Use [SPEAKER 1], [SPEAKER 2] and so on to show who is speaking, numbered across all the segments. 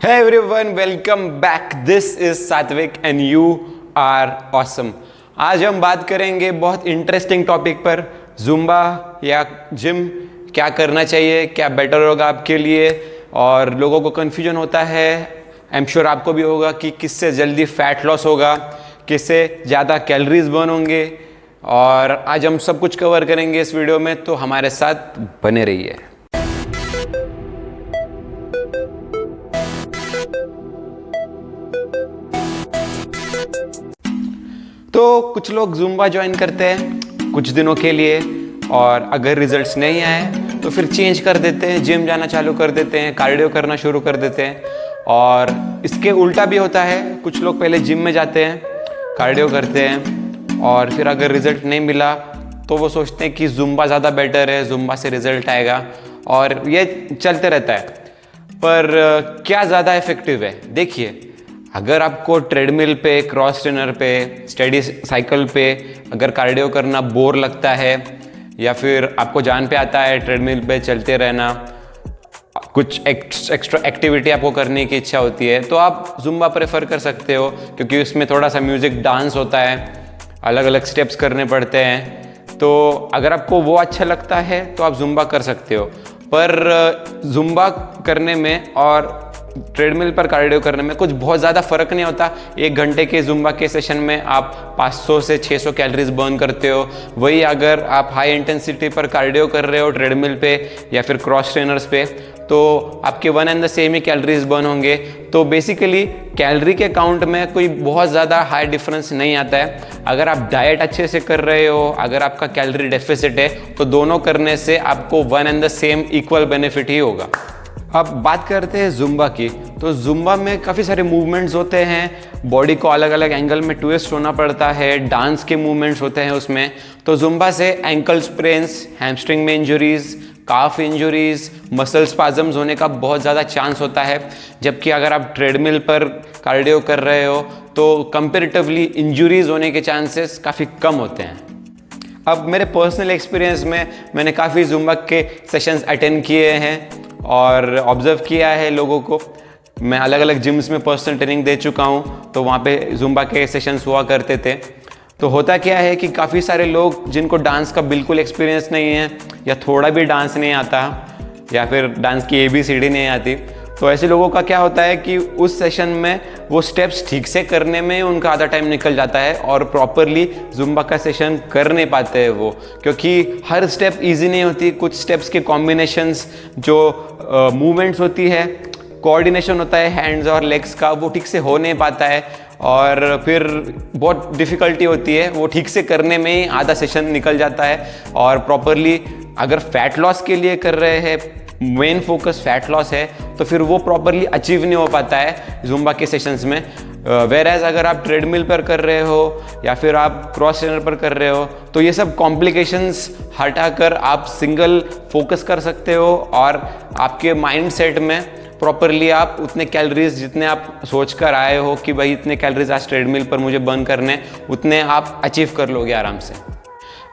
[SPEAKER 1] Hey everyone, welcome back. This is Satvik and you are awesome. आज हम बात करेंगे बहुत इंटरेस्टिंग टॉपिक पर, जुम्बा या जिम क्या करना चाहिए, क्या बेटर होगा आपके लिए। और लोगों को कन्फ्यूजन होता है, आई एम श्योर आपको भी होगा, कि किससे जल्दी फैट लॉस होगा, किससे ज़्यादा कैलोरीज बर्न होंगे। और आज हम सब कुछ कवर करेंगे इस वीडियो में, तो हमारे साथ बने रहिए। तो कुछ लोग जुम्बा ज्वाइन करते हैं कुछ दिनों के लिए, और अगर रिजल्ट्स नहीं आए तो फिर चेंज कर देते हैं, जिम जाना चालू कर देते हैं, कार्डियो करना शुरू कर देते हैं। और इसके उल्टा भी होता है, कुछ लोग पहले जिम में जाते हैं, कार्डियो करते हैं, और फिर अगर रिजल्ट नहीं मिला तो वो सोचते हैं कि जुम्बा ज़्यादा बेटर है, जुम्बा से रिजल्ट आएगा, और ये चलते रहता है। पर क्या ज़्यादा इफेक्टिव है? देखिए, अगर आपको ट्रेडमिल पे, क्रॉस ट्रेनर पे, स्टडी साइकिल पे अगर कार्डियो करना बोर लगता है, या फिर आपको जान पे आता है ट्रेडमिल पे चलते रहना, कुछ एक्स्ट्रा एक्टिविटी आपको करने की इच्छा होती है, तो आप जुम्बा प्रेफर कर सकते हो, क्योंकि उसमें थोड़ा सा म्यूज़िक डांस होता है, अलग अलग स्टेप्स करने पड़ते हैं। तो अगर आपको वो अच्छा लगता है तो आप जुम्बा कर सकते हो। पर जुम्बा करने में और ट्रेडमिल पर कार्डियो करने में कुछ बहुत ज़्यादा फ़र्क नहीं होता। 1 घंटे के जुम्बा के सेशन में आप 500 से 600 कैलोरीज बर्न करते हो। वही अगर आप हाई इंटेंसिटी पर कार्डियो कर रहे हो ट्रेडमिल पे या फिर क्रॉस ट्रेनर्स पे, तो आपके 1 and the same he calories burn होंगे। तो बेसिकली कैलोरी के काउंट में कोई बहुत ज़्यादा हाई डिफरेंस नहीं आता है। अगर आप डाइट अच्छे से कर रहे हो, अगर आपका कैलोरी डेफिसिट है, तो दोनों करने से आपको 1 and the same equal benefit ही होगा। अब बात करते हैं जुम्बा की। तो जुम्बा में काफ़ी सारे मूवमेंट्स होते हैं, बॉडी को अलग अलग एंगल में ट्विस्ट होना पड़ता है, डांस के मूवमेंट्स होते हैं उसमें। तो जुम्बा से एंकल स्प्रेन्स, हैमस्ट्रिंग में इंजरीज, काफ इंजरीज, मसल स्पाजम्स होने का बहुत ज़्यादा चांस होता है। जबकि अगर आप ट्रेडमिल पर कार्डियो कर रहे हो तो कंपेरेटिवली इंजरीज होने के चांसेस काफ़ी कम होते हैं। अब मेरे पर्सनल एक्सपीरियंस में मैंने काफ़ी जुम्बा के सेशंस अटेंड किए हैं और ऑब्जर्व किया है लोगों को। मैं अलग अलग जिम्स में पर्सनल ट्रेनिंग दे चुका हूँ, तो वहाँ पे जुम्बा के सेशंस हुआ करते थे। तो होता क्या है कि काफ़ी सारे लोग जिनको डांस का बिल्कुल एक्सपीरियंस नहीं है, या थोड़ा भी डांस नहीं आता, या फिर डांस की ABCD नहीं आती, तो ऐसे लोगों का क्या होता है कि उस सेशन में वो स्टेप्स ठीक से करने में उनका आधा टाइम निकल जाता है, और प्रॉपरली जुम्बा का सेशन कर नहीं पाते हैं वो, क्योंकि हर स्टेप इजी नहीं होती। कुछ स्टेप्स के कॉम्बिनेशंस, जो मूवमेंट्स होती है, कोऑर्डिनेशन होता है हैंड्स और लेग्स का, वो ठीक से हो नहीं पाता है, और फिर बहुत डिफ़िकल्टी होती है, वो ठीक से करने में ही आधा सेशन निकल जाता है। और प्रॉपरली अगर फैट लॉस के लिए कर रहे हैं, मेन फोकस फैट लॉस है, तो फिर वो प्रॉपरली अचीव नहीं हो पाता है जुम्बा के सेशंस में। वेरएज अगर आप ट्रेडमिल पर कर रहे हो या फिर आप क्रॉस ट्रेनर पर कर रहे हो, तो ये सब कॉम्प्लिकेशंस हटाकर आप सिंगल फोकस कर सकते हो, और आपके माइंड सेट में प्रॉपरली आप उतने कैलोरीज जितने आप सोच कर आए हो कि भाई इतने कैलोरीज आज ट्रेडमिल पर मुझे बर्न करने, उतने आप अचीव कर लोगे आराम से।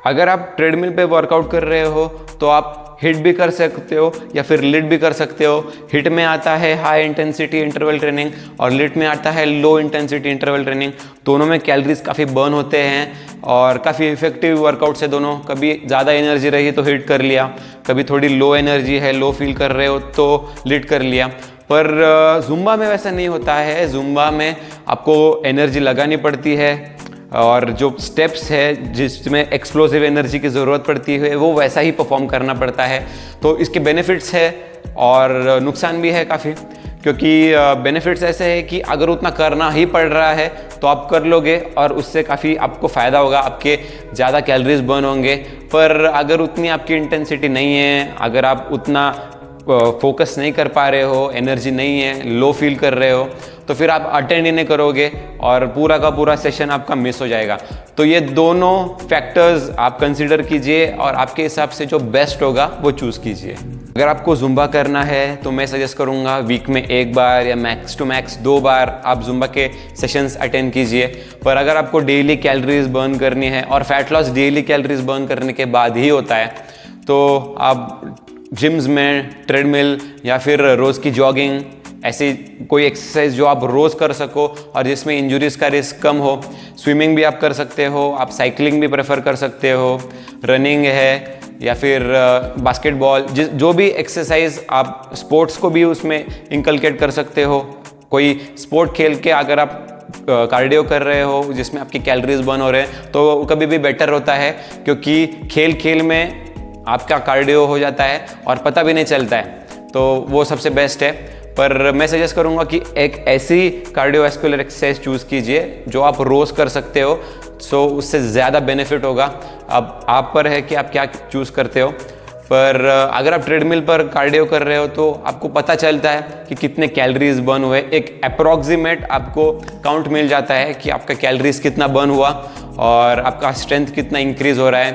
[SPEAKER 1] अगर आप ट्रेडमिल पे वर्कआउट कर रहे हो तो आप हिट भी कर सकते हो या फिर लिट भी कर सकते हो। हिट में आता है हाई इंटेंसिटी इंटरवल ट्रेनिंग, और लिट में आता है लो इंटेंसिटी इंटरवल ट्रेनिंग। दोनों में कैलोरीज काफ़ी बर्न होते हैं और काफ़ी इफेक्टिव वर्कआउट है दोनों। कभी ज़्यादा एनर्जी रही तो हिट कर लिया, कभी थोड़ी लो एनर्जी है, लो फील कर रहे हो तो लिट कर लिया। पर जुम्बा में वैसा नहीं होता है। जुम्बा में आपको एनर्जी लगानी पड़ती है, और जो स्टेप्स है जिसमें एक्सप्लोसिव एनर्जी की ज़रूरत पड़ती है, वो वैसा ही परफॉर्म करना पड़ता है। तो इसके बेनिफिट्स है और नुकसान भी है काफ़ी, क्योंकि बेनिफिट्स ऐसे है कि अगर उतना करना ही पड़ रहा है तो आप कर लोगे, और उससे काफ़ी आपको फ़ायदा होगा, आपके ज़्यादा कैलोरीज बर्न होंगे। पर अगर उतनी आपकी इंटेंसिटी नहीं है, अगर आप उतना फोकस नहीं कर पा रहे हो, एनर्जी नहीं है, लो फील कर रहे हो, तो फिर आप अटेंड ही नहीं करोगे और पूरा का पूरा सेशन आपका मिस हो जाएगा। तो ये दोनों फैक्टर्स आप कंसीडर कीजिए और आपके हिसाब से जो बेस्ट होगा वो चूज़ कीजिए। अगर आपको जुम्बा करना है तो मैं सजेस्ट करूँगा वीक में 1 बार या मैक्स टू मैक्स 2 बार आप जुम्बा के सेशंस अटेंड कीजिए। पर अगर आपको डेली कैलोरीज बर्न करनी है, और fat loss daily calories burn करने के बाद ही होता है, तो आप जिम्स में ट्रेडमिल या फिर रोज़ की जॉगिंग ऐसी कोई एक्सरसाइज जो आप रोज़ कर सको और जिसमें इंजरीज का रिस्क कम हो। स्विमिंग भी आप कर सकते हो, आप साइकिलिंग भी प्रेफर कर सकते हो, रनिंग है या फिर बास्केटबॉल, जो भी एक्सरसाइज आप स्पोर्ट्स को भी उसमें इंकलकेट कर सकते हो। कोई स्पोर्ट खेल के अगर आप कार्डियो कर रहे हो जिसमें आपकी कैलोरीज बर्न हो रहे हैं तो कभी भी बेटर होता है, क्योंकि खेल खेल में आपका कार्डियो हो जाता है और पता भी नहीं चलता है, तो वो सबसे बेस्ट है। पर मैं सजेस्ट करूँगा कि एक ऐसी कार्डियोवैस्कुलर एक्सरसाइज चूज़ कीजिए जो आप रोज़ कर सकते हो, सो उससे ज़्यादा बेनिफिट होगा। अब आप पर है कि आप क्या चूज़ करते हो। पर अगर आप ट्रेडमिल पर कार्डियो कर रहे हो तो आपको पता चलता है कि कितने कैलोरीज बर्न हुए, एक अप्रॉक्सीमेट आपको काउंट मिल जाता है कि आपका कैलोरीज कितना बर्न हुआ और आपका स्ट्रेंथ कितना इंक्रीज हो रहा है।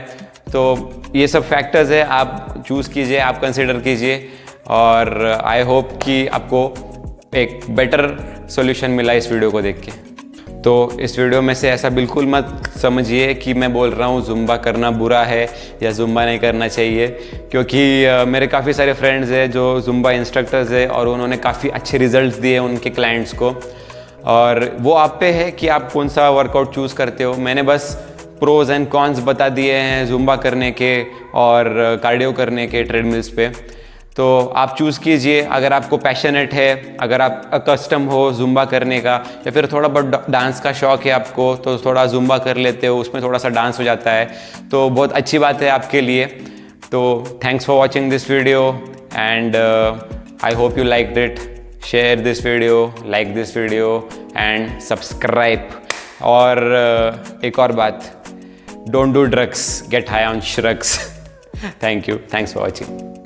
[SPEAKER 1] तो ये सब फैक्टर्स है, आप चूज़ कीजिए, आप कंसिडर कीजिए और आई होप कि आपको एक बेटर सॉल्यूशन मिला इस वीडियो को देख के। तो इस वीडियो में से ऐसा बिल्कुल मत समझिए कि मैं बोल रहा हूँ जुम्बा करना बुरा है या जुम्बा नहीं करना चाहिए, क्योंकि मेरे काफ़ी सारे फ्रेंड्स हैं जो जुम्बा इंस्ट्रक्टर्स हैं और उन्होंने काफ़ी अच्छे रिजल्ट्स दिए उनके क्लाइंट्स को, और वो आप पे है कि आप कौन सा वर्कआउट चूज़ करते हो। मैंने बस प्रोज एंड कॉन्स बता दिए हैं जुम्बा करने के और कार्डियो करने के ट्रेडमिल्स पे। तो आप चूज़ कीजिए, अगर आपको पैशनेट है, अगर आप अकस्टम हो जुम्बा करने का या फिर थोड़ा बहुत डांस का शौक़ है आपको तो थोड़ा जुम्बा कर लेते हो, उसमें थोड़ा सा डांस हो जाता है तो बहुत अच्छी बात है आपके लिए। तो thanks for watching this video and I hope you like it. Share this video, like this video and subscribe. और एक और बात, don't do drugs, get high on shrugs. Thank you, thanks for watching.